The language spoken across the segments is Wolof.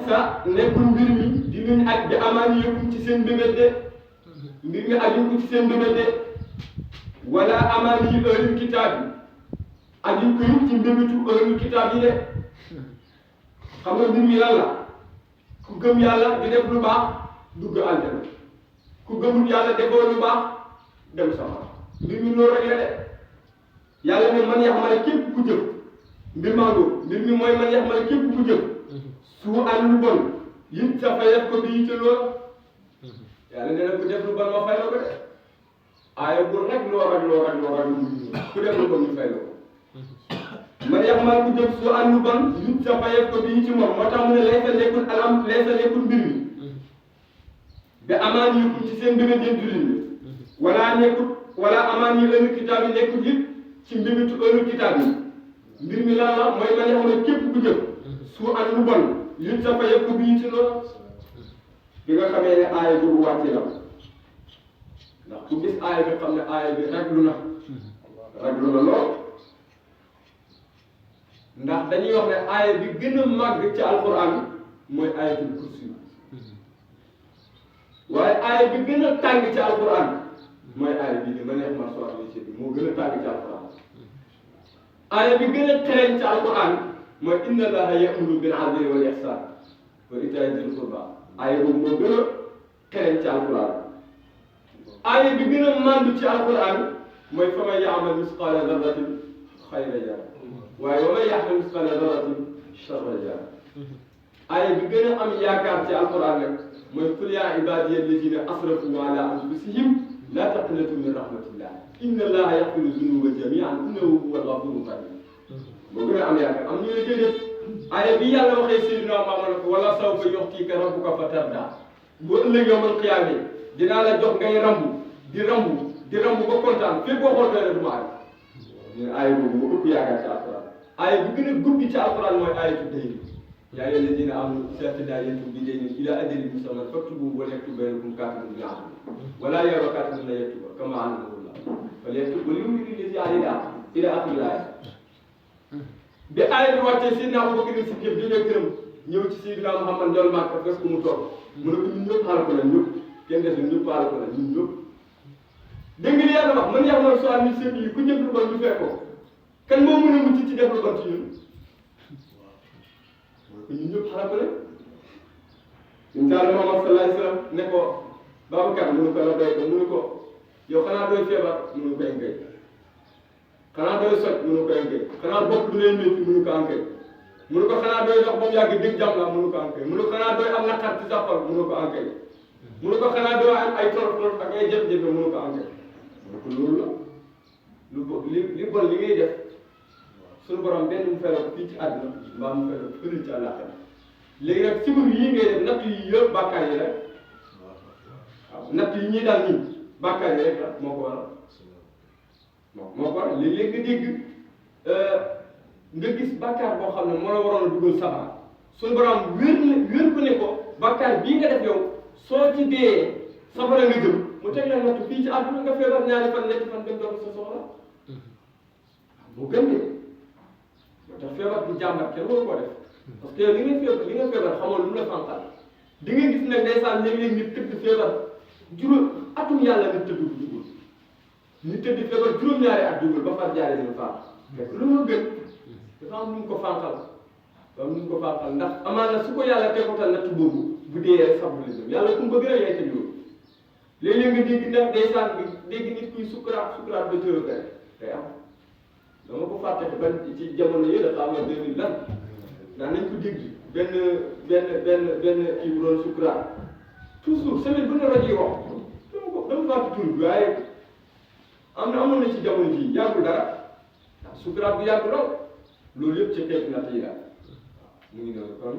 sa nekkul mbir mi di luñ aj bi amaani yëpp ci seen mbébét de mbir mi ajuñ ko ci seen mbébét de wala amaani yi ahlul kitaab yi ajuñ ko yëpp ci mbébétu ahlul kitaab yi de xam nga mbir mi lan la ku gëm yàlla di def lu baax dugg aljana ku gëmul yàlla defoo lu baax dem safara mbir mi loolu rek la de yàlla ne man yaxmale képp ku jëf mbir maa mbir mi mooy man yaxmale képp ku jëf su an lu bon yit sa fayet ko bi yitte lool yàlla nee na ku def lu bon ma fay la ko de aaya bul rek loo ku def lu bon ñu fay la ko man yaxmal ku jëf su an lu bon yit sa fayet ko bi yitte moom moo tax mu ne laysa nekkul mbir mi ba amaan yi ci seen mbébét yéen jullit ñi wala amaan yi ëllëg kitaab yi nekkul it ci mbébétu ëllëg kitaab yi mbir mi lan la mooy man yaxmal képp ku jëf su an lu bon yit sa fayet ko bi yitte lool bi nga xamee ne aaya boobu wàcce la ndax ku gis aaya bi xam ne aaya bi raglu na lool ndax dañuy wax ne aaya bi gën a màgg ci alquran mooy aayatul kursi waaye aaya bi gën a tàng ci alquran mooy aaya bi ni ma neex ma soo amee ci bi moo gën a tàng ci alquran aaya bi gën a xereñ ci alquran mooy inna allaha ya'muru bil adli wal ihsan wa ita'i dhil qurba aaya boobu moo gën a xereñ ci alquran aaya bi gën a màndu ci alquran mooy fa man ya'mal misqala darratin xayran yara waaye wa man ya'mal misqala darratin sharran yara aaya bi gën a am yaakaar ci alquran nag mooy qul yaa ibaadiya allazina asrafu ala anfusihim la taqnatu min rahmatillah inna allaha yaghfiru dhunuba jami'an innahu huwa al-ghafuru rahim moo gën a am yaakaar am ñu ne déedéet aaya bi yàlla waxee Seydina Muhammad ko wala sawfa yu'tika rabbuka fatarda bu ëllëg yawmal qiyaama dinaa la jox ngay rambu di rambu ba kontaan fépp boo xool doy na du ma aay ñu ne aaya boobu moo ëpp yaakaar ci alquran aaya bi gën a guddi ci alquran mooy aayatu dayn yaa ayyuha allazina amanu izaa tadaayantum bi daynin ilaa ajalin musamman faktubuuhu wa lyaktub baynakum kaatibun bil 'adl wa laa ya'ba kaatibun an yaktuba kamaa 'allamahu Allah falyaktub wa liyumlil llazii 'alayhi al-haqq ilaa aaxiril aaya bi aaya bi wàccee Seydina Abubakar Siddiq jógee këram ñëw ci Seydina Muhammad ndool Makka fekk ko mu toog mu ne ko ñun ñëpp xaaral ko la ñëpp kenn desul ñëpp xaaral ko la ñun ñëpp dégg nga li yàlla wax man yaxmal soo am ni seen yi ku jëf lu bon ñu fekk ko kan moo mën a mucc ci def lu bon ci ñun ñun ñëpp xaaral ko la incha allah Muhammad sallallahu alayhi wa sallam ne ko Babacar mu ne ko la doy ko mu ne ko yow xanaa doy feebar mu ne ko engay xanaa doy soj mu ne ko engay xanaa bopp du lay métti mu ne ko engay mu ne ko xanaa doy dox ba mu yàgg dégg jàmm la mu ne ko engay mu ne ko xanaa doy am naqar ci sa xol mu ne ko engay mu ne ko xanaa doy am ay torof ak ay jafe-jafe mu ne ko engay mu ne ko loolu la li bon li ngay def suñu borom benn mu feral fii ci àdduna mbaa mu feral fële ci àllaaxira léegi nag sibir yii ngay def natt yi yëpp bàkkaar yi rek waaw natt yi ñuy daal nii bàkkaar yi rek la moo ko waral moo ko waral léeg-léeg nga dégg nga gis bàkkaar boo xam ne moo la waroon a dugal safara suñu borom wér ko ne ko bàkkaar bii nga def yow soo ci dee safara nga jëm mu teg la natt fii ci àdduna nga feebar ñaari fan ñetti fan dem doon sa soxla mu gën de moo tax feebar bu jàmbat kenn waru koo def parce que li nga feebar xamoon lu mu la fanqal di nga gis nag ndeysaan léeg-léeg nit tëdd feebar juróom atum yàlla nga tëdd bu dugul nit tëdd feebar juróom-ñaari at dugul ba far jaaree ñu faat mais lu mu gën dafa am nu mu ko fanqal ndax amaana su ko yàlla tegutal natt boobu bu dee rek sax bu la yàlla ku mu bëgg rek lay tëj loolu léeg-léeg nga dégg ndax ndeysaan bi dégg nit kuy sukuraat ba tëral rek day am dama ko fàtte ban ci jamono yi dafa am 2000 lan daan nañ ko dégg benn kii bu doon sukuraat toujours semaine bu ne rajo yi wax dama fàtte tur bi waaye amoon na ci jamono jii yàggul dara ndax sukuraat bi yàgg loolu yëpp ci xeetu natt yi daal mu ngi noonu kon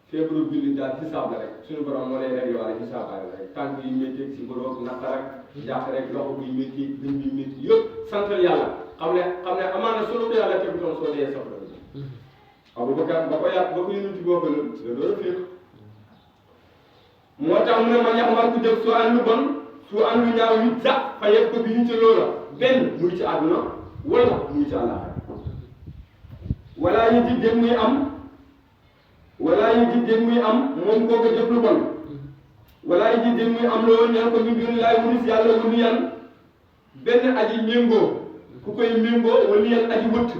feebaru jullit daal xisaab la rek suñu borom moo lay rek yow rek xisaabaale rek tànk yi métti si borom naqar ak jàpp rek loxo buy métti gën bi métti yëpp santal yàlla xam ne amaana solo ko yàlla tegu toon soo dee soxla Abubakar ba ko yonent boo ko lëm da doon fiix moo tax mu ne man yaxmal ku jëf su an lu bon su an lu ñaaw yu sax fa yëpp ko bi ñu ci loola benn muy ci àdduna wala muy ci àllaaxira wala ñu ci dem muy am wala yi ji dén muy am moom kooku jëf lu bon wala yi ji dén muy am loolu ñaan ko min duni laay wulis yàlla wulu yan benn aji méngoo ku koy méngoo wulu yan aji wëtt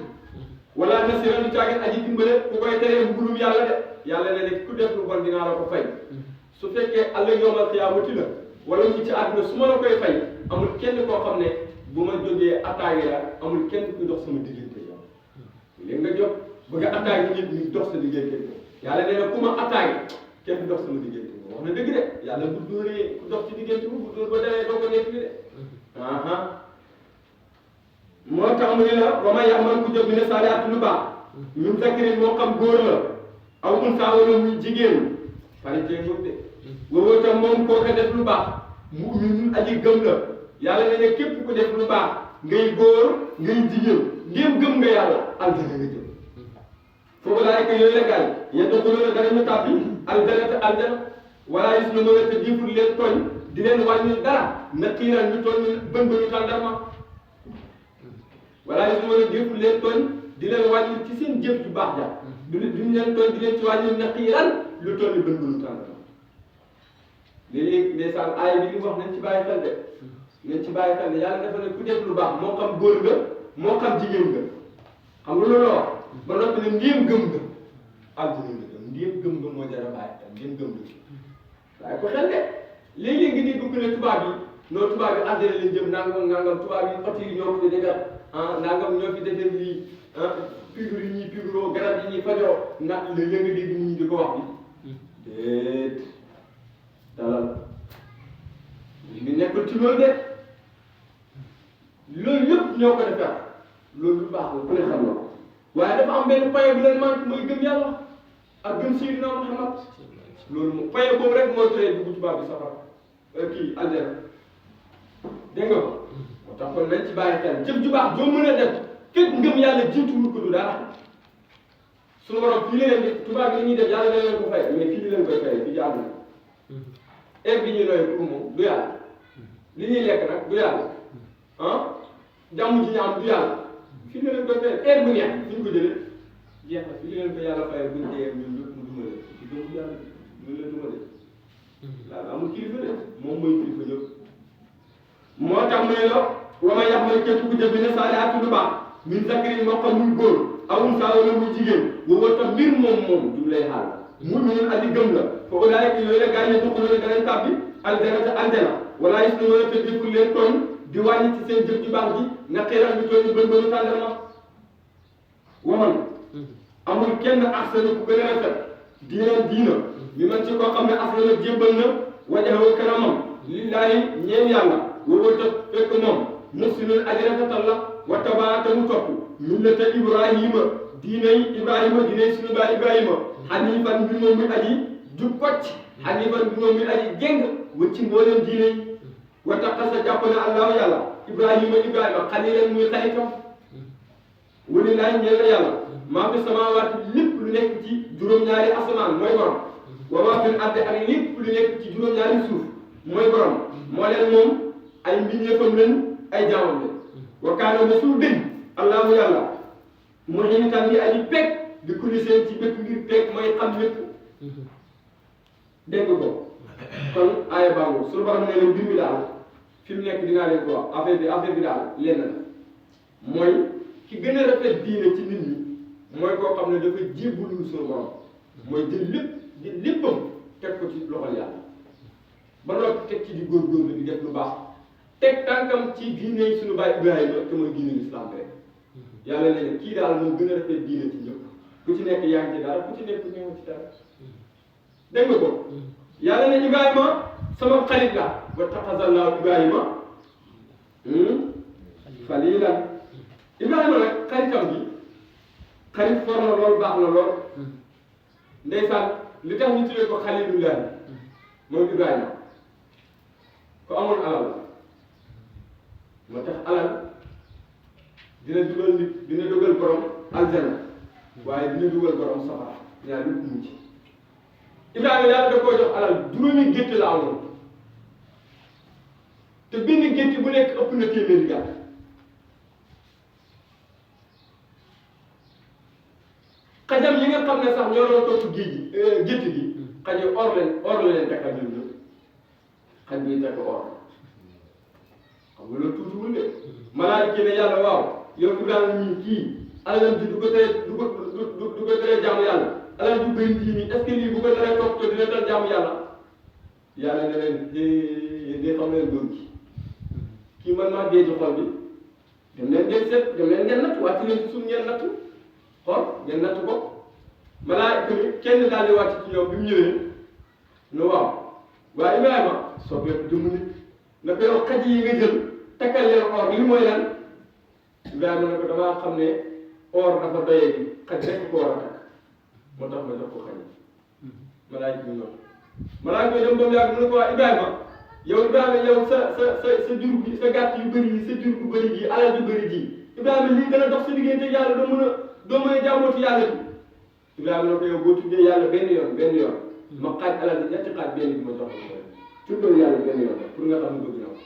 wala nasiran du caagin aji dimbale ku koy teree mbugulum yàlla de yàlla ne ku def lu bon dinaa la ko fay su fekkee àll yoomal xiyaamati la wala ñu ci àdduna su ma la koy fay amul kenn koo xam ne bu ma jógee attaqué la amul kenn ku dox sama diggante yow léegi nga jóg bëgg a attaqué nit ñi dox sa diggante yàlla nee na ku ma attaqué kenn du dox sama diggante wax na dëgg de yàlla bu dóoree ku dox ci diggante bu dóor ba demee doo ko nekk bi de moo tax mu ne la ba ma yàmmal ku jóg bi ne saalihaat lu baax ñun zakkarin moo xam góor la aw unsaa wala muy jigéen parité ngóob de woowoo tam moom kooka def lu baax mu ñun aji gëm la yàlla ne ne képp ku def lu baax ngay góor ngay jigéen ndéem gëm nga yàlla aljana nga jëm foofu laa nekk yooyu la gaay yadxuluuna danañu tàbbi aljana wala yuzlamuuna te diiful leen tooñ di leen wàññi dara naqiiran ñu toll bën bënu tàndarma wala yuzlamuuna diiful leen tooñ di leen wàññi ci seen jëf ju baax ja duñ leen tooñ di leen ci wàññi naqiiran lu toll bën bënu tàndarma léegi ndeysaan aaya bi li mu wax nañ ci bàyyi xel de nañ ci bàyyi xel de yàlla dafa ne ku def lu baax moo xam góor nga moo xam jigéen nga xam nga loolu la wax ba noppi ne ndéem gëm nga aljana nga jëm ndéem gëm nga moo jar a bàyyi xel ndéem gëm nga waaye ko xel de léeg-léeg nga dégg ku ne tubaab yi noo tubaab yi aljana lañ jëm nangam tubaab yi oto yi ñoo fi defar nangam ñoo fi defar lii piqûre yi ñuy piqûroo garab yi ñuy fajoo léeg-léeg nga dégg nit ñi di ko wax bi déet dalal ñu nekkul ci loolu de loolu yëpp ñoo ko defar loolu lu baax la ku ne xam na waaye dafa am benn paye bu leen manqué mooy gëm yàlla ak gëm Seydina Muhammad loolu moom paye boobu rek moo tëree dugg tubaab bi safara kii aljana dégg nga ko moo tax kon nañ ci bàyyi xel jëf ju baax joo mën a def képp ngëm yàlla jiituwul ko du dara suñu borom fii la leen di tubaab yi ñuy def yàlla da leen ko fay mais fii leen koy fay fii ci àdduna eeg bi ñuy nooy pour moom du yàlla li ñuy lekk nag du yàlla jàmm ji ñu am du yàlla fii la leen koy fay eeg bu neex fi ñu ko jëlee jeex na fii la leen ko yàlla fay buñ dee ñun ñëpp mu dumale ci gëm yàlla ñu la dumale yàlla amul kilifa de moom mooy kilifa ñëpp moo tax mu ne la wa ma yaxmal képp ku jëf bi ne saalihaat lu baax min zakarin moo xam muy góor aw unsaa wala muy jigéen woo tam mbir moom du lay xaal mu'minun aji gëm la fa ulaa'ika yooyu la gaa yi yadxuluuna danañ tàbbi aljana wala yuzlamuuna te deful leen tooñ di wàññi ci seen jëf ju baax ji naqiiran ñu tooñ bën bënu tàndarma waman amul kenn ahsanu ku gën a rafet diina mi man ci koo xam ne aslama jébbal na wajhahu kanamam lillaahi ñeen yàlla woo ta fekk moom muhsinun aji rafetal la wa tabaa te mu topp millata Ibrahima diinay sunu baay Ibrahima hanifan mbir moom muy aji jub kocc hanifan mbir moom muy aji jéng wëcci mbooleem diine yi wa taqasa jàpp na allahu yàlla Ibrahima xalilan muy xaritam walillaahi ñeel na yàlla maa fi samaawaati lépp lu nekk ci juróom-ñaari asamaan mooy borom wa maa fil ardi ak lépp lu nekk ci juróom-ñaari suuf mooy borom moo leen moom ay mbindeefam lañ ay jaamam lañ wa kaana mosul dëñ allahu yàlla muhiitan yi aji pegg di kulli seen ci bépp ngir pegg mooy xam lépp dégg ko kon aaya bàngo suñu borom ne leen mbir mi daal fi mu nekk dinaa leen ko wax affaire bi daal lenn la mooy ki gën a rafet diine ci nit ñi mooy koo xam ne dafa jébbalu suñu borom mooy jël léppam teg ko ci loxol yàlla ba noppi teg ci di góorgóorlu di def lu baax teg tànkam ci diine yi suñu baay Ibrahima te mooy diine l'islam rek yàlla ne kii daal moo gën a rafet diine ci ñëpp ku ci nekk yaa ngi ci dara ku ci nekk ñëw ci dara dégg nga ko yàlla ne Ibrahima sama xarit la wa taxazallahu Ibrahima xalilan Ibrahima nag xaritam bi xarit for na lool baax na lool ndeysaan li tax ñu tuddee ko xalilullahi mooy Ibrahima ko amoon alal la moo tax alal dina dugal nit dina dugal borom aljana waaye dina dugal borom safara ñaar yëpp mu ci Ibrahima yàlla da koo jox alal juróomi gétt la amoon te benn gétt bu nekk ëpp na téeméeri gàtt xajam yi nga xam xam ne sax ñoo doon topp géej gi gétt gi xaj yi or la leen takkal ñun ñëpp xaj bi takk or xam nga loolu tuutiwul de malaayika ne yàlla waaw yow Ibrahima ñii kii alalam ji du ko teree jaamu yàlla alal ju bëri ji nii est-ce que lii bu ko teree topp te dina tal jaamu yàlla yàlla ne leen yéen de xam leen góor gi kii man maa dee ci xol bi dem leen ngeen seet dem leen ngeen natt wàcc leen ci suuf ngeen natt xool ngeen natt ko malaayika mi kenn daal di wàcc ci ñoom bi mu ñëwee ne waaw waaye Ibrahima soppeeku jëmm nit na ko yow xaj yi nga jël takkal leen or li mooy lan Ibrahima ne ko damaa xam ne or dafa doyee bi xaj rek ko war a takk moo tax ma jox ko xaj yi malaayika mi noonu malaayika mi dem ba mu yàgg mu ne ko waa Ibrahima yow sa jur gi sa gàtt yu bëri yi sa jur gu bëri ji alal yu bëri ji Ibrahima lii gën a dox sa diggante yàlla doo mën a jaamooti yàlla bi Ibrahima ne ko yow boo tuddee yàlla benn yoon ma xaaj alal bi ñetti xaaj benn bi ma jox ko tuddal yàlla benn yoon pour nga xam ne bëgg na ko